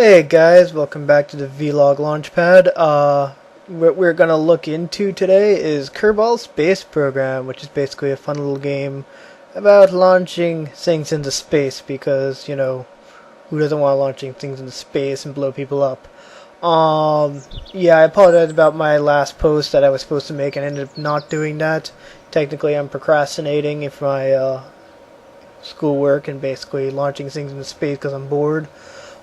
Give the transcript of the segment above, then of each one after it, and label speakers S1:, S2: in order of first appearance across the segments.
S1: Hey guys, welcome back to the Vlog Launchpad. What we're gonna look into today is Kerbal Space Program, which is basically a fun little game about launching things into space because, you know, who doesn't want launching things into space and blow people up? Yeah, I apologize about my last post that I was supposed to make and ended up not doing that. Technically, I'm procrastinating if my schoolwork and basically launching things into space because I'm bored.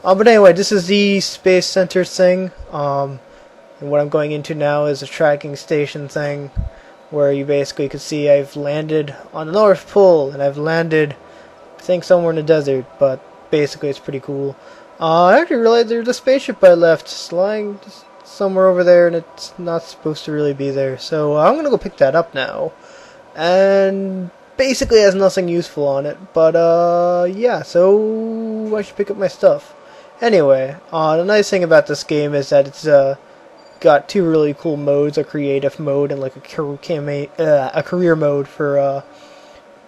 S1: But anyway, this is the Space Center thing, and what I'm going into now is a tracking station thing, where you basically can see I've landed on the North Pole, and I've landed, I think, somewhere in the desert, but basically it's pretty cool. I actually realized there's a spaceship I left flying somewhere over there, and it's not supposed to really be there, so I'm gonna go pick that up now, and basically it has nothing useful on it, but yeah, so I should pick up my stuff. Anyway, the nice thing about this game is that it's got two really cool modes, a creative mode and like a career mode for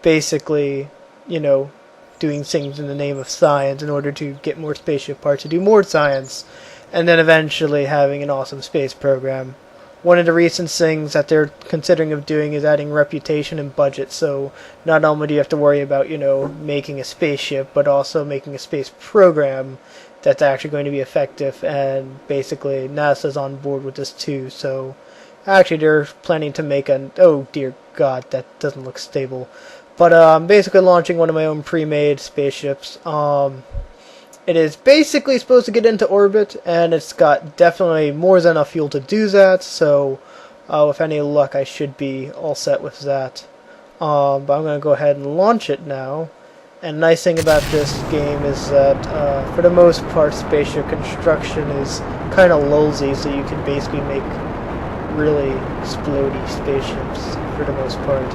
S1: basically, you know, doing things in the name of science in order to get more spaceship parts to do more science, and then eventually having an awesome space program. One of the recent things that they're considering of doing is adding reputation and budget, so not only do you have to worry about, you know, making a spaceship, but also making a space program that's actually going to be effective, and basically NASA's on board with this too, so actually they're planning to make oh dear god, that doesn't look stable, but I'm basically launching one of my own pre-made spaceships. It is basically supposed to get into orbit, and it's got definitely more than enough fuel to do that, so with any luck I should be all set with that. But I'm going to go ahead and launch it now. And the nice thing about this game is that for the most part spaceship construction is kind of lulzy, so you can basically make really explodey spaceships for the most part.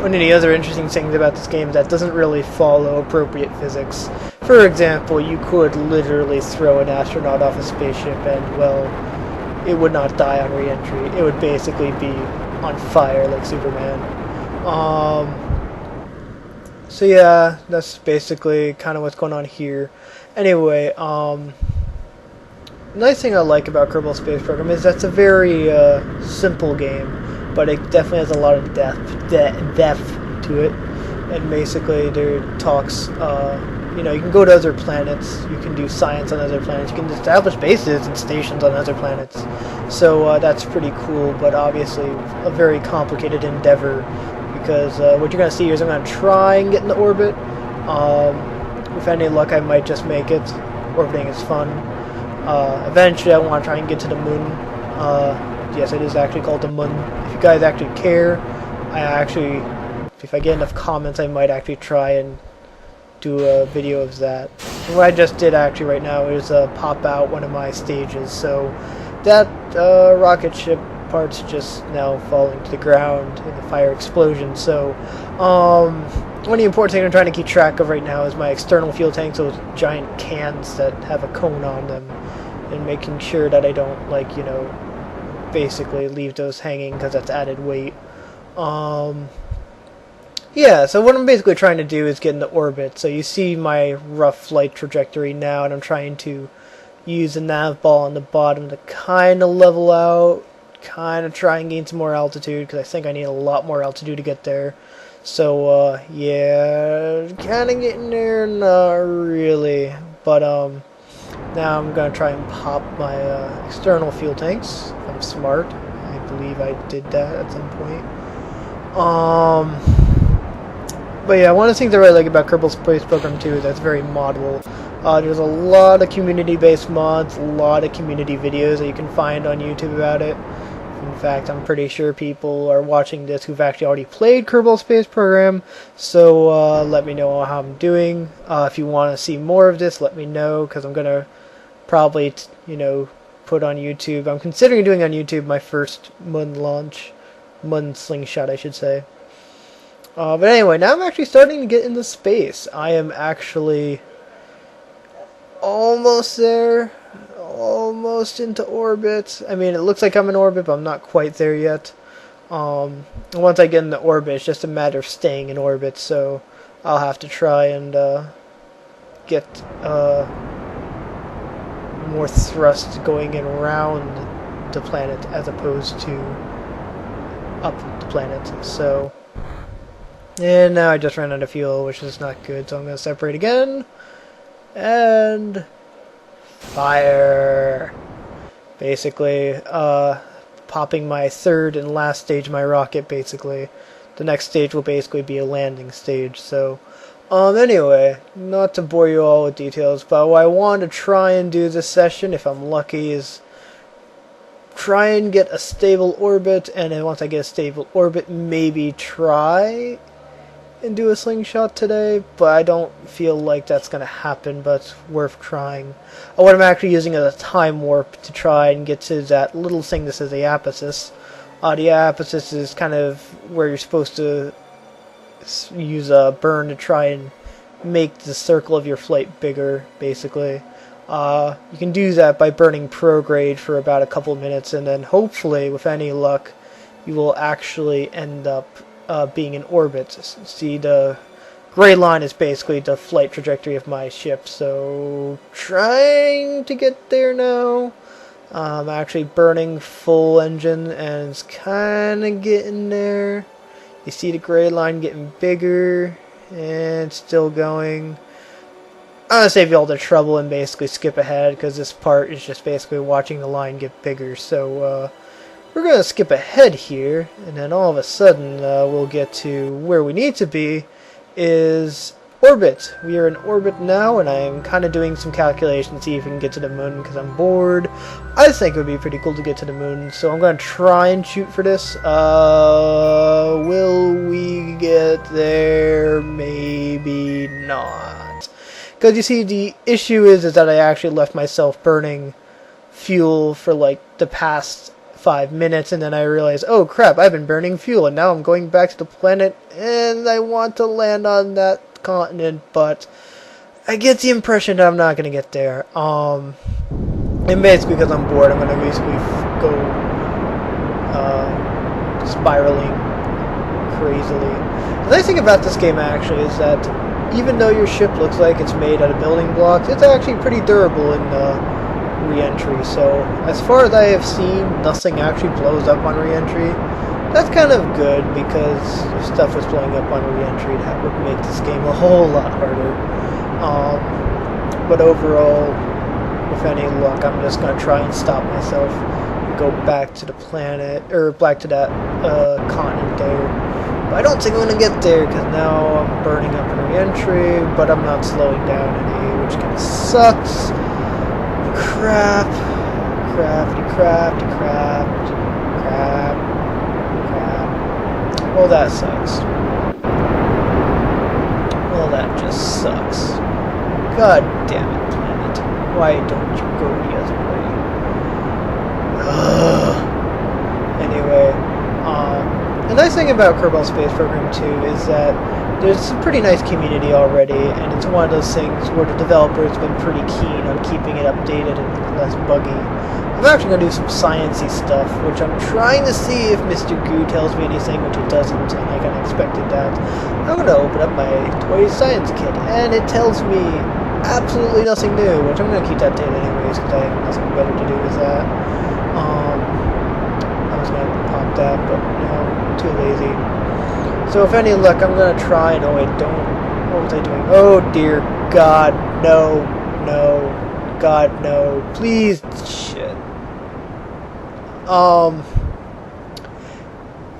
S1: One of the other interesting things about this game is that it doesn't really follow appropriate physics. For example, you could literally throw an astronaut off a spaceship and, well, it would not die on re-entry. It would basically be on fire like Superman. So yeah, that's basically kind of what's going on here. Anyway, the nice thing I like about Kerbal Space Program is that it's a very simple game, but it definitely has a lot of depth to it. And basically, there talks, you know, you can go to other planets, you can do science on other planets, you can establish bases and stations on other planets. So that's pretty cool, but obviously a very complicated endeavor. Because what you're going to see is I'm going to try and get into orbit. With any luck, I might just make it. Orbiting is fun. Eventually, I want to try and get to the moon. Yes, it is actually called the moon. If you guys actually care, if I get enough comments, I might actually try and do a video of that. And what I just did actually right now is pop out one of my stages. So that rocket ship parts just now falling to the ground in the fire explosion. So one of the important things I'm trying to keep track of right now is my external fuel tanks, those giant cans that have a cone on them, and making sure that I don't, like, you know, basically leave those hanging because that's added weight. Yeah, so what I'm basically trying to do is get into orbit. So you see my rough flight trajectory now, and I'm trying to use the nav ball on the bottom to kind of level out, kind of try and gain some more altitude, because I think I need a lot more altitude to get there. So yeah, kind of getting there, not really, but now I'm gonna try and pop my external fuel tanks if I'm smart. I believe I did that at some point. But yeah, one of the things I really like about Kerbal Space Program 2 is that it's very moddable. There's a lot of community-based mods, a lot of community videos that you can find on YouTube about it. In fact, I'm pretty sure people are watching this who've actually already played Kerbal Space Program, so let me know how I'm doing. If you want to see more of this, let me know, because I'm going to probably, you know, put on YouTube. I'm considering doing on YouTube my first moon launch, moon slingshot, I should say. But anyway, now I'm actually starting to get into space. I am actually almost there. Almost into orbit. I mean, it looks like I'm in orbit, but I'm not quite there yet. Once I get into orbit, it's just a matter of staying in orbit, so I'll have to try and get more thrust going in around the planet as opposed to up the planet. So, and now I just ran out of fuel, which is not good, so I'm going to separate again, and fire. Basically, popping my third and last stage of my rocket, basically. The next stage will basically be a landing stage, so... anyway, not to bore you all with details, but what I want to try and do this session, if I'm lucky, is try and get a stable orbit, and then once I get a stable orbit, maybe try and do a slingshot today, but I don't feel like that's going to happen, but it's worth trying. What I'm actually using is a time warp to try and get to that little thing that says the apices. The apices is kind of where you're supposed to use a burn to try and make the circle of your flight bigger, basically. You can do that by burning prograde for about a couple minutes, and then hopefully, with any luck, you will actually end up being in orbit. See, the gray line is basically the flight trajectory of my ship, so trying to get there now. I'm actually burning full engine, and it's kind of getting there. You see the gray line getting bigger, and it's still going. I'm going to save you all the trouble and basically skip ahead, because this part is just basically watching the line get bigger. So, we're going to skip ahead here, and then all of a sudden we'll get to where we need to be, is orbit. We are in orbit now, and I'm kind of doing some calculations to see if we can get to the moon, because I'm bored. I think it would be pretty cool to get to the moon, so I'm going to try and shoot for this. Will we get there? Maybe not. Because you see, the issue is that I actually left myself burning fuel for like the past 5 minutes, and then I realized, oh crap, I've been burning fuel, and now I'm going back to the planet, and I want to land on that continent, but I get the impression that I'm not going to get there. And basically because I'm bored, I'm going to basically go spiraling crazily. The nice thing about this game actually is that even though your ship looks like it's made out of building blocks, it's actually pretty durable in re-entry. So as far as I have seen, nothing actually blows up on re-entry. That's kind of good, because if stuff was blowing up on re-entry, that would make this game a whole lot harder. But overall, with any luck, I'm just going to try and stop myself and go back to the planet, or back to that continent there. But I don't think I'm going to get there, because now I'm burning up in re-entry, but I'm not slowing down any, which kind of sucks. Crap. Well, that sucks. Well, that just sucks. God damn it, planet. Why don't you go the other way? Anyway, the nice thing about Kerbal Space Program 2 is that there's a pretty nice community already, and it's one of those things where the developer's been pretty keen on keeping it updated and less buggy. I'm actually going to do some sciencey stuff, which I'm trying to see if Mr. Goo tells me anything, which it doesn't, and I kind of expected that. I'm going to open up my toy science kit, and it tells me absolutely nothing new, which I'm going to keep that data anyways, because I have nothing better to do with that. I was going to pop that, but no, too lazy. So if any luck, I'm going to try, no wait, don't, what was I doing? Oh dear God, no, God, no, please, shit.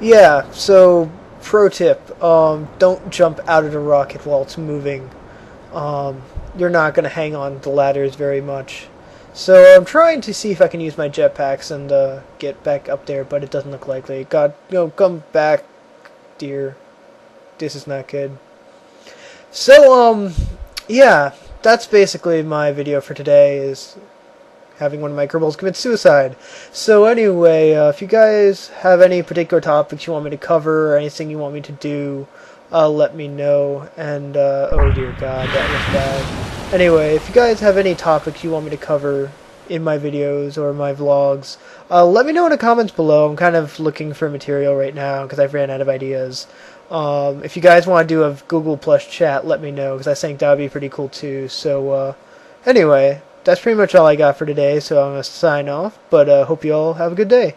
S1: Yeah, so, pro tip, don't jump out of the rocket while it's moving. You're not going to hang on the ladders very much. So I'm trying to see if I can use my jetpacks and get back up there, but it doesn't look likely. God, no, come back, dear. This is not good. So, yeah, that's basically my video for today, is having one of my Kerbals commit suicide. So anyway, if you guys have any particular topics you want me to cover, or anything you want me to do, let me know. And, oh dear God, that was bad. Anyway, if you guys have any topics you want me to cover in my videos or my vlogs, let me know in the comments below. I'm kind of looking for material right now because I've ran out of ideas. If you guys want to do a Google Plus chat, let me know, because I think that would be pretty cool too. So anyway, that's pretty much all I got for today, so I'm going to sign off, but hope you all have a good day.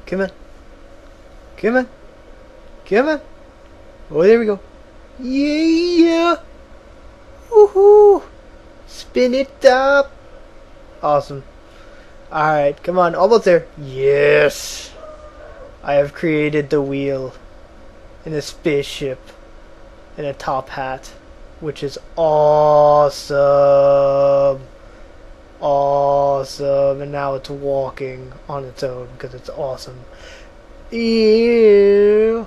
S1: Come on. Come on. Come on. Oh, there we go. Yeah. Woohoo. Spin it up. Awesome. Alright, come on. Almost there. Yes. I have created the wheel in a spaceship and a top hat, which is awesome. Awesome. And now it's walking on its own because it's awesome. Ew.